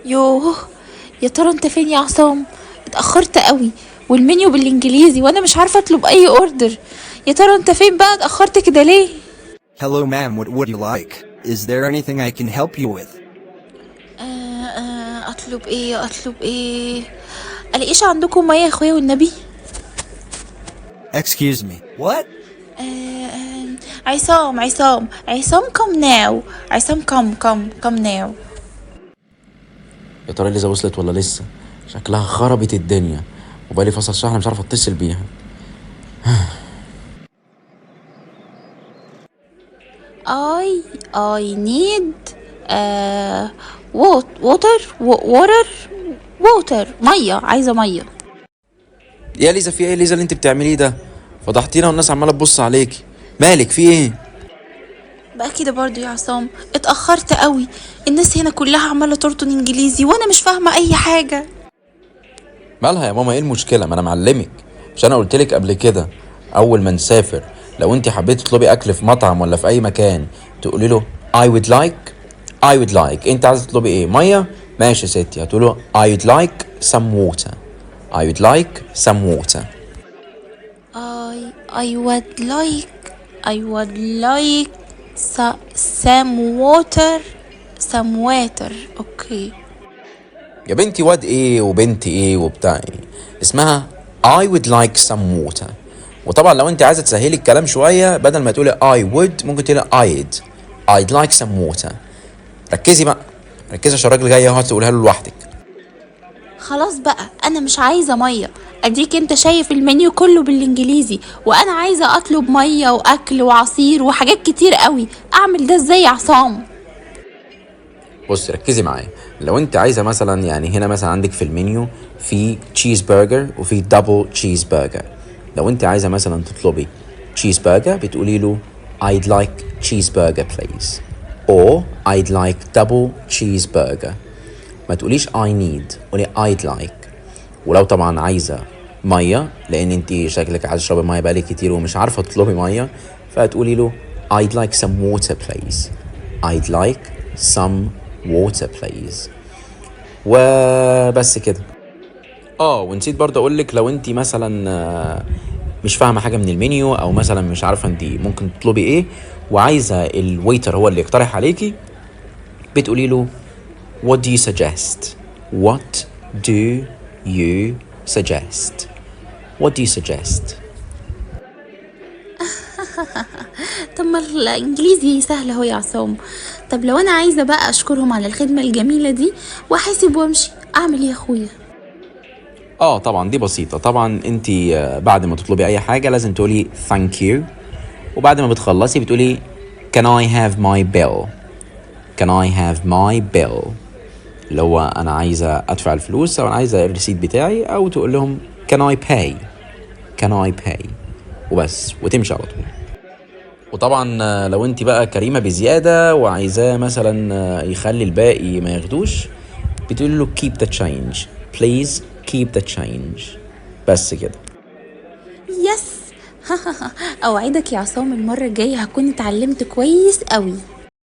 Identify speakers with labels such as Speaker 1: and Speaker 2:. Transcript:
Speaker 1: يوه، يا ترى انت فين يا عصام؟ اتأخرت قوي، والمنيو بالانجليزي وانا مش عارفة اطلب اي اوردر. يا ترى انت فين بقى؟ اتأخرت كده ليه؟
Speaker 2: Hello ma'am, what would you like? Is there anything I can help you with?
Speaker 1: اطلب ايه؟ الاقيش عندكم مية يا اخويا والنبي؟
Speaker 2: Excuse me. What?
Speaker 1: عصام come now. عصام come now.
Speaker 3: يا ترى ليزا وصلت ولا لسه؟ شكلها خربت الدنيا، وبقالي فصل شهر مش عارف اتصل بيها.
Speaker 1: I need water. مية، عايزة مية.
Speaker 3: يا ليزا في ايه؟ ليزا اللي انت بتعمليه ده فضحتينا والناس عماله تبص عليكي، مالك في ايه؟
Speaker 1: بقى كده برضو يا عصام، اتأخرت قوي. الناس هنا كلها عمالة ترطن انجليزي وانا مش فاهمة اي حاجة.
Speaker 3: مالها يا ماما؟ ايه المشكله؟ ما انا معلمك، مش انا قلتلك قبل كده اول ما نسافر لو انت حبيتي تطلبي اكل في مطعم ولا في اي مكان تقولي له I would like. انت عايزه تطلبي ايه؟ ميه؟ ماشي يا ستي، هتقولوا I would like some water. I would like some water.
Speaker 1: I would like some water. اوكي.
Speaker 3: يا بنتي واد ايه وبنت ايه وبتاع ايه؟ اسمها I would like some water. وطبعا لو انت عايزه تسهلي الكلام شويه، بدل ما تقولي I would ممكن تقولي I'd like some water. ركزي بقى، ركزي عشان الراجل جاي اهو تقولها له لوحدك.
Speaker 1: خلاص بقى، انا مش عايزة مية. اديك انت شايف المنيو كله بالانجليزي، وانا عايزة اطلب مية واكل وعصير وحاجات كتير قوي. اعمل ده ازاي يا عصام؟
Speaker 3: بص ركزي معايا، لو انت عايزه مثلا يعني هنا مثلا عندك في المنيو في تشيز برجر وفي دبل تشيز برجر. لو انت عايزه مثلا تطلبي تشيز برجر بتقولي له I'd like cheeseburger please or I'd like double cheeseburger. ما تقوليش I need، قولي I'd like. ولو طبعا عايزه ميه، لان انت شكلك عايزه تشربي ميه بقالك كتير ومش عارفه تطلبي ميه، فهتقولي له I'd like some water please. I'd like some water please. وبس كده. ونسيت برضه اقول لك، لو انت مثلا مش فاهمه حاجه من المنيو او مثلا مش عارفه انت ممكن تطلبي ايه وعايزه الويتر هو اللي يقترح عليكي، بتقولي له what do you suggest. what do you suggest. what do you suggest.
Speaker 1: طب ما الانجليزي سهل اهو يا عصام. طب لو انا عايزة بقى اشكرهم على الخدمة الجميلة دي واحاسب وامشي، اعمل ايه يا اخويا؟
Speaker 3: طبعا دي بسيطة. طبعا انت بعد ما تطلبي اي حاجة لازم تقولي thank you، وبعد ما بتخلصي بتقولي can I have my bill. can I have my bill اللي هو انا عايزة ادفع الفلوس او انا عايزة الريسيت بتاعي، او تقول لهم can I pay. can I pay وبس، وتمشي على طول. وطبعا لو انت بقى كريمة بزيادة وعايزاه مثلا يخلي الباقي ما ياخدوش، بتقول له keep the change please keep the change. بس كده.
Speaker 1: يس. اوعدك يا عصام المرة الجاية هكون اتعلمت كويس قوي.